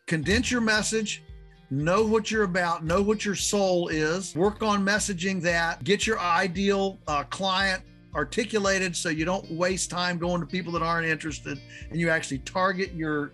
condense your message, know what you're about, know what your soul is, work on messaging that, get your ideal client articulated so you don't waste time going to people that aren't interested, and you actually target your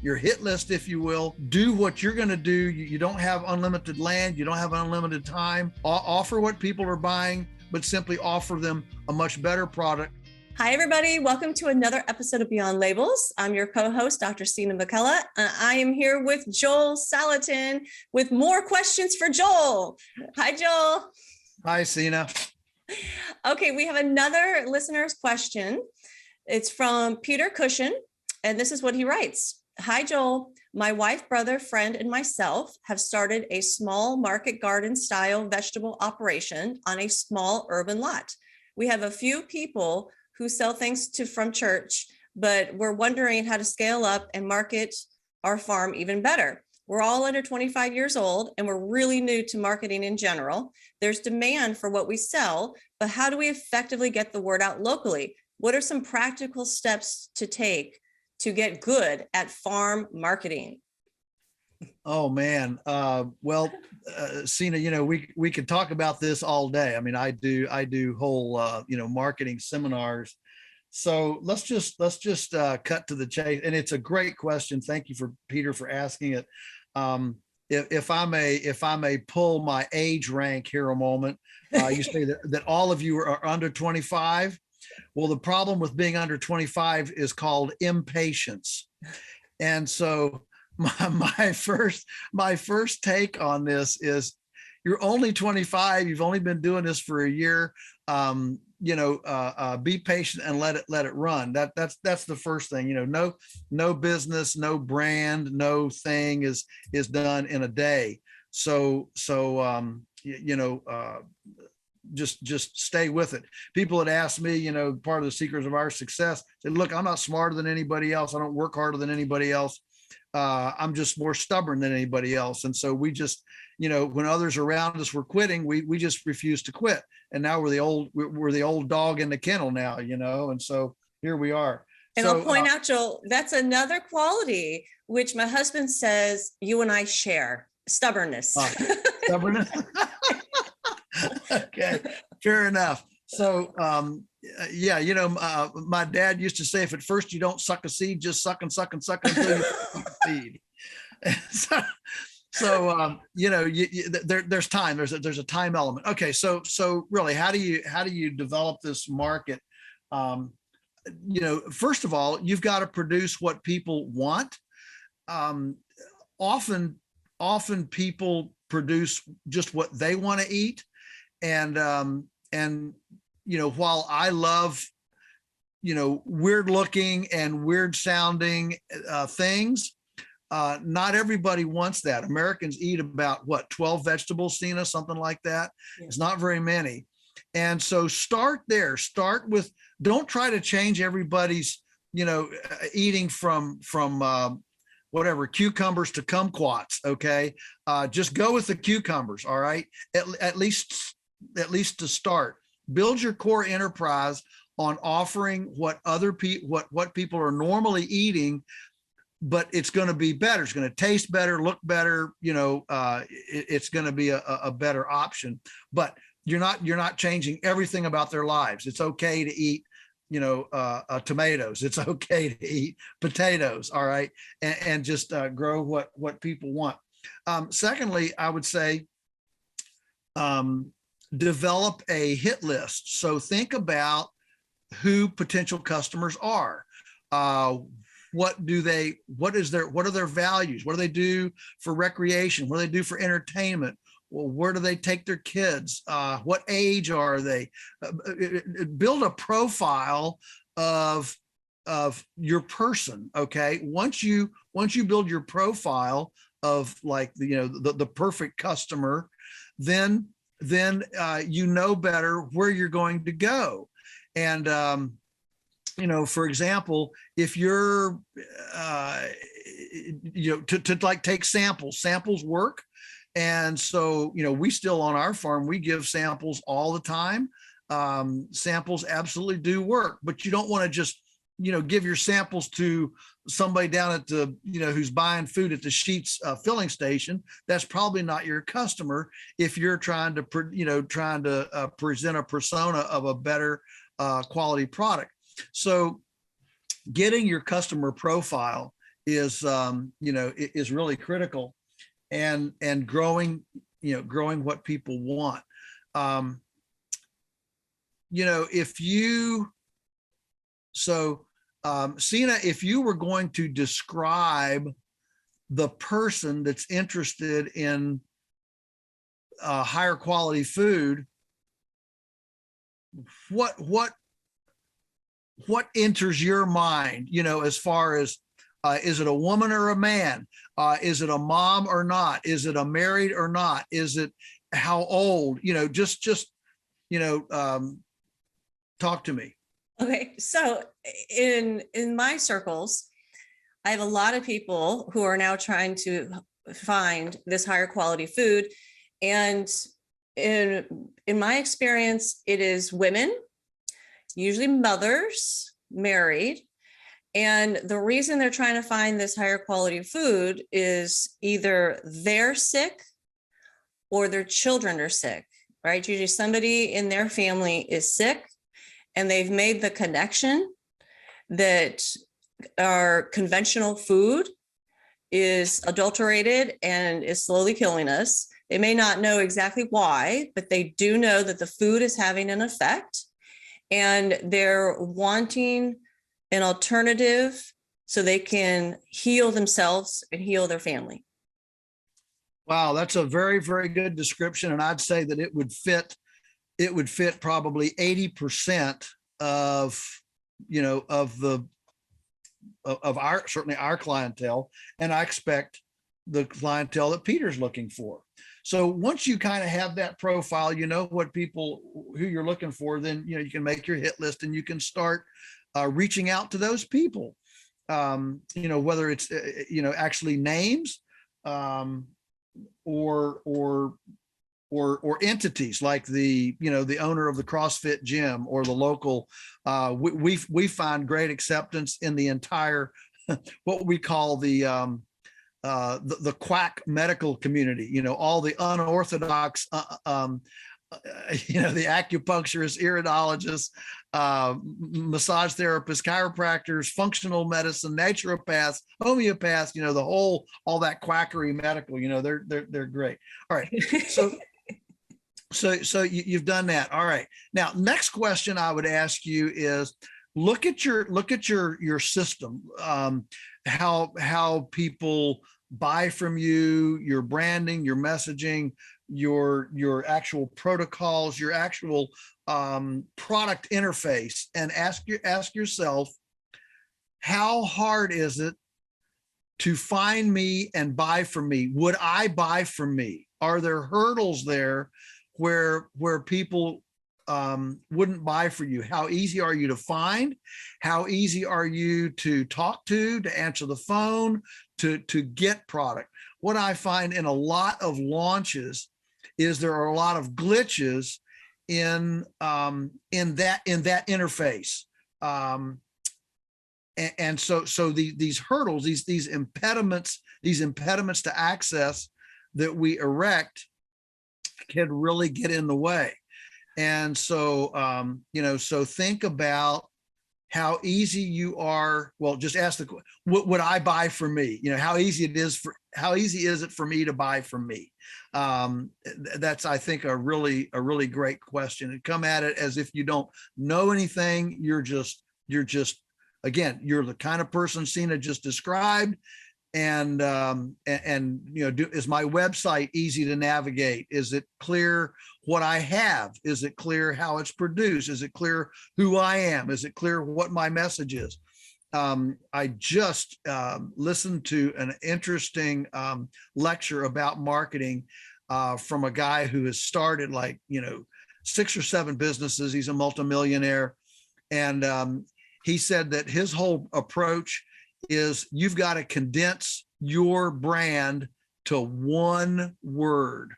hit list, if you will. Do what you're going to do. You don't have unlimited land, you don't have unlimited time. Offer what people are buying, but simply offer them a much better product. Hi, everybody. Welcome to another episode of Beyond Labels. I'm your co-host, Dr. Sina McCullough. I am here with Joel Salatin with more questions for Joel. Hi, Joel. Hi, Sina. Okay, we have another listener's question. It's from Peter Cushion, and this is what he writes. Hi, Joel. My wife, brother, friend, and myself have started a small market garden style vegetable operation on a small urban lot. We have a few people who sell things from church, but we're wondering how to scale up and market our farm even better. We're all under 25 years old and we're really new to marketing in general. There's demand for what we sell, but how do we effectively get the word out locally? What are some practical steps to take to get good at farm marketing? Oh man. Sina, we could talk about this all day. I mean, I do whole, marketing seminars. So let's just cut to the chase. And it's a great question. Thank you for Peter for asking it. If I may pull my age rank here a moment, you say that all of you are under 25. Well, the problem with being under 25 is called impatience. And so my first take on this is, you're only 25. You've only been doing this for a year. Be patient and let it run. That's the first thing. No business, no brand, no thing is done in a day. Just stay with it. People had asked me, part of the secrets of our success, said, look, I'm not smarter than anybody else. I don't work harder than anybody else. I'm just more stubborn than anybody else. And so we just, when others around us were quitting, we just refused to quit. And now we're the old dog in the kennel now, and so here we are. And I'll point out, Joel, that's another quality which my husband says you and I share: stubbornness. Stubbornness. Okay, fair enough. So, my dad used to say, if at first you don't suck a seed, just suck and suck and suck until you suck a seed. There's time. There's a time element. Okay, so really, how do you develop this market? First of all, you've got to produce what people want. Often people produce just what they want to eat, and while I love, weird looking and weird sounding things, not everybody wants that. Americans eat about 12 vegetables, Sina, something like that. Yeah. It's not very many. And so start there. Start with, don't try to change everybody's, eating from whatever, cucumbers to kumquats. Okay. Just go with the cucumbers. All right. At least to start. Build your core enterprise on offering what other people, what people are normally eating, but it's going to be better. It's going to taste better, look better. It's going to be a better option. But you're not changing everything about their lives. It's okay to eat, tomatoes. It's okay to eat potatoes. All right, and just grow what people want. Secondly, I would say, develop a hit list. So think about who potential customers are. What are their values? What do they do for recreation? What do they do for entertainment? Well, where do they take their kids? What age are they? Build a profile of your person. Okay. Once you build your profile of the perfect customer, then better where you're going to go. And, for example, if you're, take samples work. And so, we still on our farm, we give samples all the time. Samples absolutely do work, but you don't want to just give your samples to somebody down at the, who's buying food at the Sheetz filling station. That's probably not your customer if you're trying to, present a persona of a better quality product. So getting your customer profile is, is really critical, and growing what people want. Sina, if you were going to describe the person that's interested in higher quality food, what enters your mind, as far as, is it a woman or a man? Is it a mom or not? Is it a married or not? Is it how old? Talk to me. Okay, so in my circles, I have a lot of people who are now trying to find this higher quality food, and in my experience, it is women, usually mothers, married. And the reason they're trying to find this higher quality food is either they're sick or their children are sick, right? Usually somebody in their family is sick, and they've made the connection that our conventional food is adulterated and is slowly killing us. They may not know exactly why, but they do know that the food is having an effect, and they're wanting an alternative so they can heal themselves and heal their family. Wow, that's a very, very good description. And I'd say that it would fit probably 80% of our, certainly our clientele. And I expect the clientele that Peter's looking for. So once you kind of have that profile, what people, who you're looking for, then, you can make your hit list and you can start reaching out to those people, whether it's, actually names, or entities like the owner of the CrossFit gym or the local. We find great acceptance in the entire what we call the quack medical community. All the unorthodox, the acupuncturists, iridologists, massage therapists, chiropractors, functional medicine, naturopaths, homeopaths. All that quackery medical. They're great. All right, so you've done that. All right. Now, next question I would ask you is, look at your system, how people buy from you, your branding, your messaging, your actual protocols, your actual product interface, and ask yourself, how hard is it to find me and buy from me? Would I buy from me? Are there hurdles there where people wouldn't buy for you? How easy are you to find? How easy are you to talk to answer the phone, to get product? What I find in a lot of launches is there are a lot of glitches in that interface. And so these hurdles, these impediments to access that we erect can really get in the way. And so, so think about how easy you are. Well, just ask what would I buy for me? How easy is it for me to buy from me? That's, I think, a really great question. And come at it as if you don't know anything. You're just, again, you're the kind of person Sina just described. And is my website easy to navigate? Is it clear what I have? Is it clear how it's produced? Is it clear who I am? Is it clear what my message is? I just listened to an interesting lecture about marketing from a guy who has started 6 or 7 businesses. He's a multimillionaire. And he said that his whole approach is, you've got to condense your brand to one word.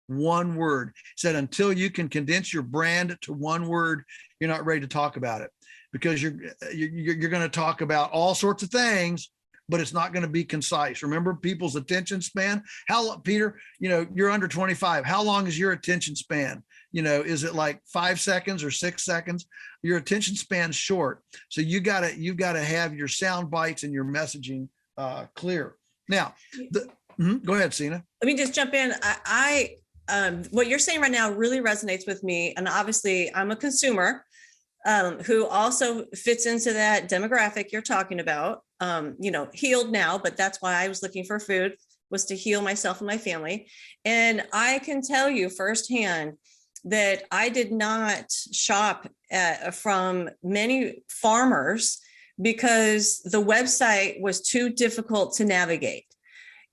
One word. He said, until you can condense your brand to one word, you're not ready to talk about it. because you're going to talk about all sorts of things, but it's not going to be concise. Remember people's attention span. Peter, you're under 25. How long is your attention span? Is it like 5 seconds or 6 seconds? Your attention span's short. So you've got to have your sound bites and your messaging clear. Now, go ahead, Sina. Let me just jump in. I what you're saying right now really resonates with me. And obviously I'm a consumer who also fits into that demographic you're talking about. Healed now, but that's why I was looking for food, was to heal myself and my family. And I can tell you firsthand that I did not shop from many farmers because the website was too difficult to navigate.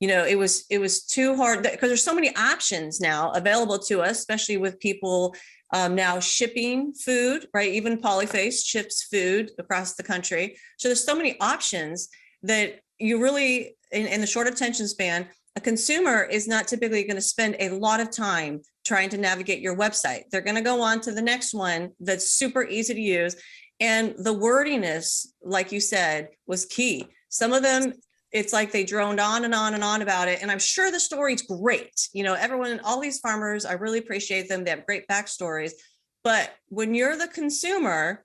It was too hard because there's so many options now available to us, especially with people now shipping food, right? Even Polyface ships food across the country. So there's so many options that you really, in the short attention span, a consumer is not typically going to spend a lot of time trying to navigate your website. They're going to go on to the next one that's super easy to use. And the wordiness, like you said, was key. Some of them, it's like they droned on and on and on about it. And I'm sure the story's great. Everyone, all these farmers, I really appreciate them. They have great backstories. But when you're the consumer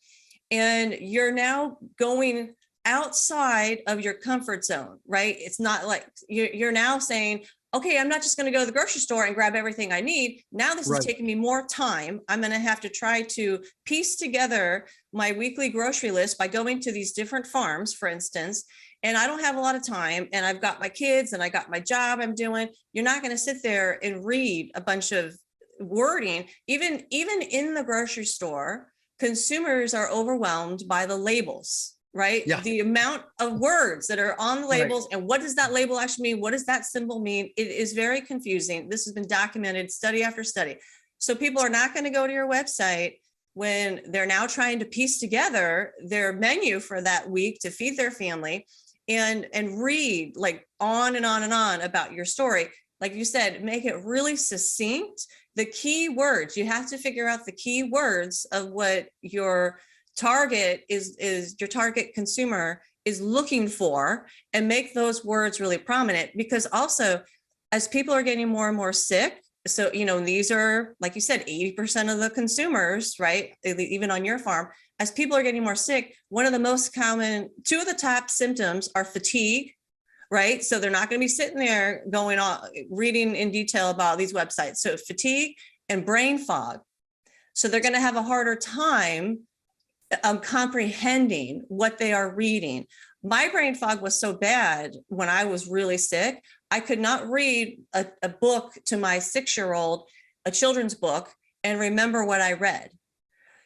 and you're now going outside of your comfort zone, right? It's not like you're now saying, okay, I'm not just going to go to the grocery store and grab everything I need. Now this is taking me more time. I'm going to have to try to piece together my weekly grocery list by going to these different farms, for instance. And I don't have a lot of time, and I've got my kids and I got my job I'm doing. You're not going to sit there and read a bunch of wording. Even in the grocery store, consumers are overwhelmed by the labels, right? Yeah. The amount of words that are on the labels, and what does that label actually mean? What does that symbol mean? It is very confusing. This has been documented study after study. So people are not going to go to your website when they're now trying to piece together their menu for that week to feed their family and read like on and on and on about your story. Like you said, make it really succinct. The key words, you have to figure out the key words of what your target is your target consumer is looking for, and make those words really prominent. Because also, as people are getting more and more sick, so these are, like you said, 80% of the consumers, right? Even on your farm, as people are getting more sick, one of the most common, two of the top symptoms are fatigue, right? So they're not going to be sitting there going on reading in detail about these websites. So fatigue and brain fog. So they're going to have a harder time comprehending what they are reading. My brain fog was so bad when I was really sick, I could not read a book to my 6-year-old, a children's book, and remember what I read.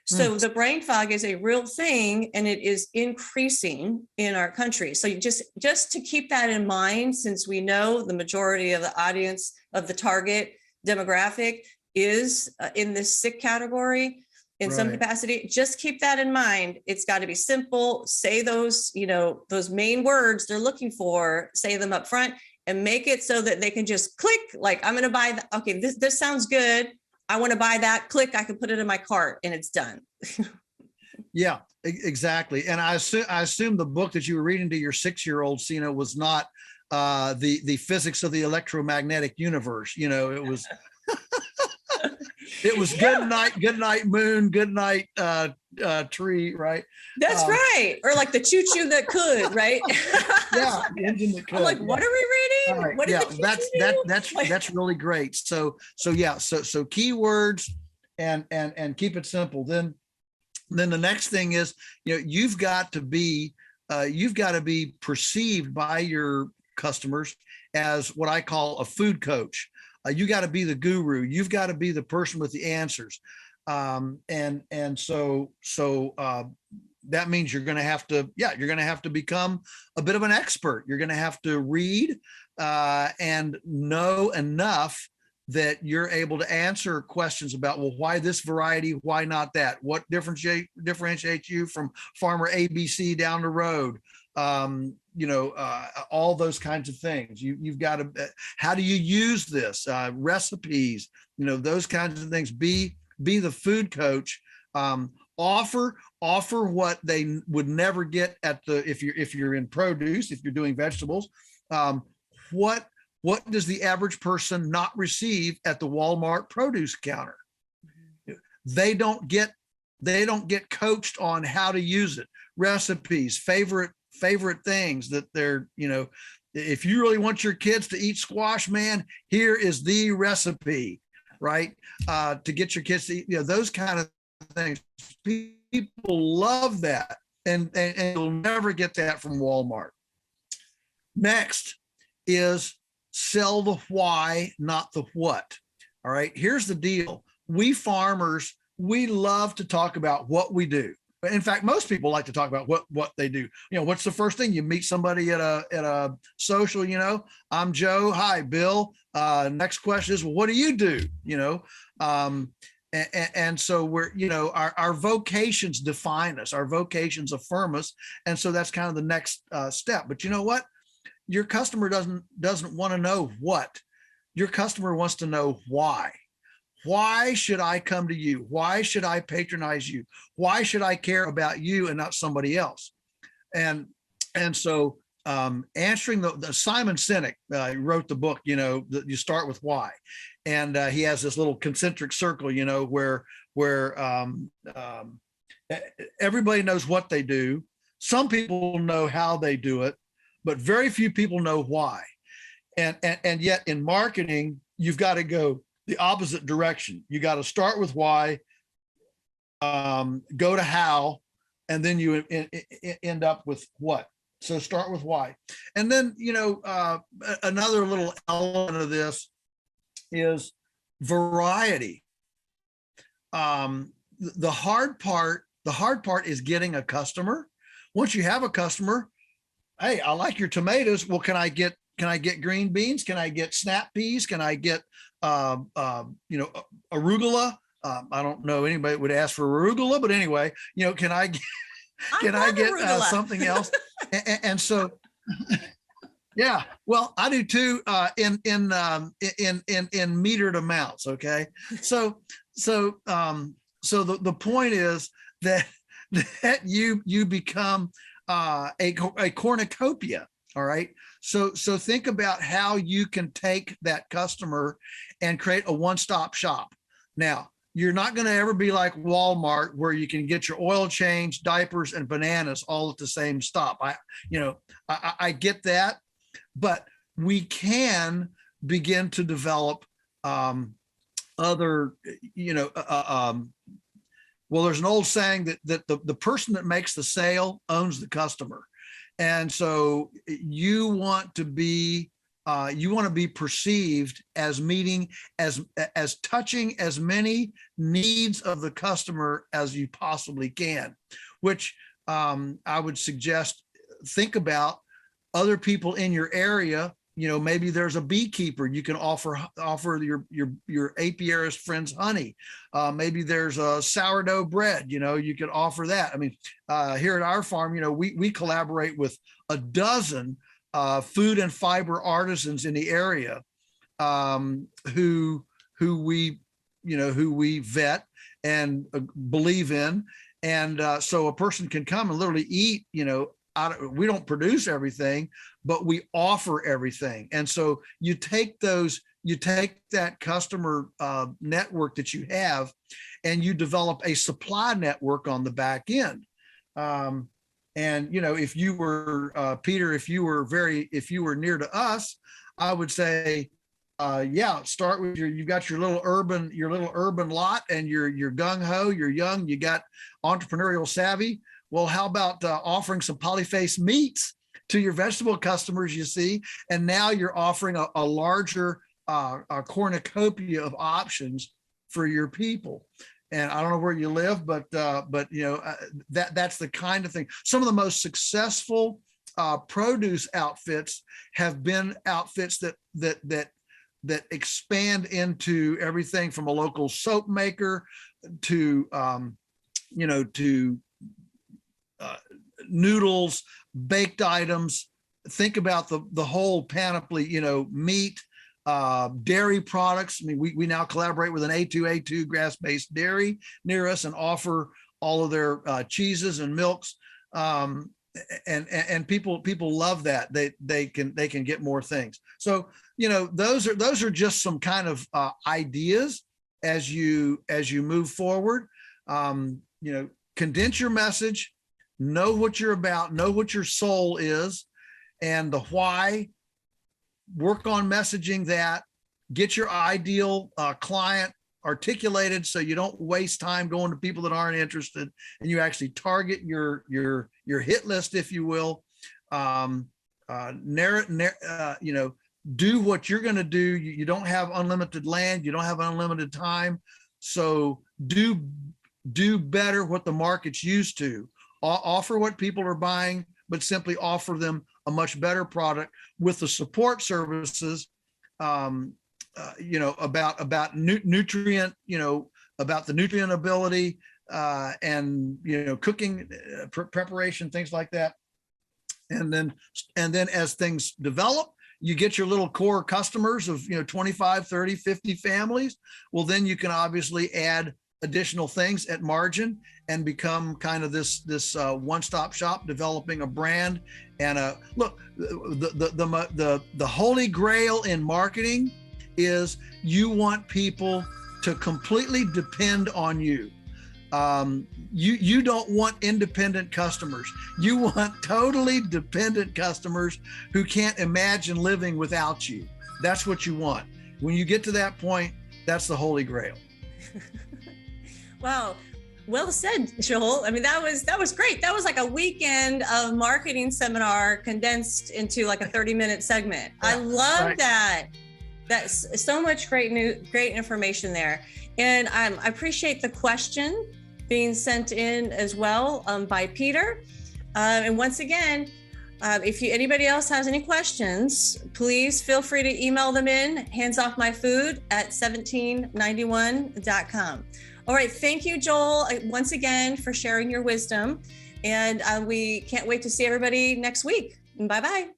So the brain fog is a real thing, and it is increasing in our country. So you just to keep that in mind, since we know the majority of the audience of the target demographic is in this sick category in some capacity, just keep that in mind. It's got to be simple. Say those main words they're looking for, say them up front, and make it so that they can just click, like, I'm going to buy that. Okay, this sounds good. I want to buy that. Click, I can put it in my cart, and it's done. Yeah, exactly. And I assume the book that you were reading to your 6-year-old, Sina, was not the physics of the electromagnetic universe. It was it was good night moon, good night tree, right? That's right. Or like the choo-choo that could, right? Yeah, the engine that could. I'm like, what are we reading? Right. What yeah, that's really great. So keywords and keep it simple. Then the next thing is, you've got to be perceived by your customers as what I call a food coach. You got to be the guru. You've got to be the person with the answers. And so that means you're going to have to become a bit of an expert. You're going to have to read and know enough that you're able to answer questions about, well, why this variety? Why not that? What differentiates you from farmer ABC down the road? All those kinds of things. You've got to, how do you use this? Recipes, those kinds of things. Be the food coach. offer what they would never get at the, if you're in produce, if you're doing vegetables, what does the average person not receive at the Walmart produce counter? They don't get coached on how to use it, recipes, favorite things that they're, if you really want your kids to eat squash, man, here is the recipe, right? To get your kids to eat, those kind of things. People love that, and you'll never get that from Walmart. Next is sell the why, not the what. All right, here's the deal. We farmers, we love to talk about what we do. In fact, most people like to talk about what they do. What's the first thing you meet somebody at a social? I'm Joe. Hi, Bill. Next question is, well, what do you do? And so we're, our vocations define us. Our vocations affirm us, and so that's kind of the next step. But you know what? Your customer doesn't want to know what. Your customer wants to know why. Why should I come to you? Why should I patronize you? Why should I care about you and not somebody else? And so answering the Simon Sinek wrote the book, you start with why. And he has this little concentric circle, where everybody knows what they do. Some people know how they do it, but very few people know why. And yet in marketing, you've got to go the opposite direction. You got to start with why, go to how, and then you end up with what. So start with why. And then, another little element of this is variety. The hard part is getting a customer. Once you have a customer, hey, I like your tomatoes. Well, can I get green beans? Can I get snap peas? Can I get arugula? I don't know anybody would ask for arugula, but anyway, can I get something else? and so, yeah, well, I do too, in metered amounts. Okay. So the point is that you become a cornucopia. All right. So think about how you can take that customer and create a one-stop shop. Now, you're not going to ever be like Walmart, where you can get your oil change, diapers, and bananas all at the same stop. I get that, but we can begin to develop other, well, there's an old saying that the person that makes the sale owns the customer. And so you want to be perceived as meeting, as touching as many needs of the customer as you possibly can, which I would suggest, think about other people in your area. Maybe there's a beekeeper. You can offer your apiarist friends honey. Maybe there's a sourdough bread. You can offer that. I mean, here at our farm, we collaborate with a dozen food and fiber artisans in the area, who we vet and believe in, and so a person can come and literally eat. We don't produce everything, but we offer everything. And so you take that customer network that you have, and you develop a supply network on the back end. And if you were Peter, if you were near to us, I would say, start with you've got your little urban lot, and you're gung ho, you're young, you got entrepreneurial savvy. Well, how about offering some polyface meats to your vegetable customers, you see? And now you're offering a larger cornucopia of options for your people. And I don't know where you live, but that's the kind of thing. Some of the most successful produce outfits have been outfits that expand into everything from a local soap maker to noodles, baked items. Think about the whole panoply, meat, dairy products. I mean, we now collaborate with an A2 grass-based dairy near us and offer all of their cheeses and milks. And people love that they can get more things. So, you know, those are just some kind of ideas as you move forward. You know, condense your message, know what you're about, know what your soul is and the why. Work on messaging that, get your ideal client articulated so you don't waste time going to people that aren't interested, and you actually target your hit list, if you will. You know, do what you're going to do. You don't have unlimited land, you don't have unlimited time, so do better what the market's used to. Offer what people are buying, but simply offer them a much better product with the support services, you know, about nutrient, you know, about the nutrient ability, and, you know, cooking, preparation, things like that. And then as things develop, you get your little core customers of, you know, 25, 30, 50 families. Well, then you can obviously add additional things at margin and become kind of this one-stop shop, developing a brand. And look, the holy grail in marketing is you want people to completely depend on you. You don't want independent customers. You want totally dependent customers who can't imagine living without you. That's what you want. When you get to that point, that's the holy grail. Wow. Well said, Joel. I mean, that was great. That was like a weekend of marketing seminar condensed into like a 30-minute segment. Yeah, I love that. That's so much great information there. And I appreciate the question being sent in as well by Peter. And once again, if anybody else has any questions, please feel free to email them in handsoffmyfood@1791.com. All right. Thank you, Joel, once again for sharing your wisdom. And we can't wait to see everybody next week. Bye-bye.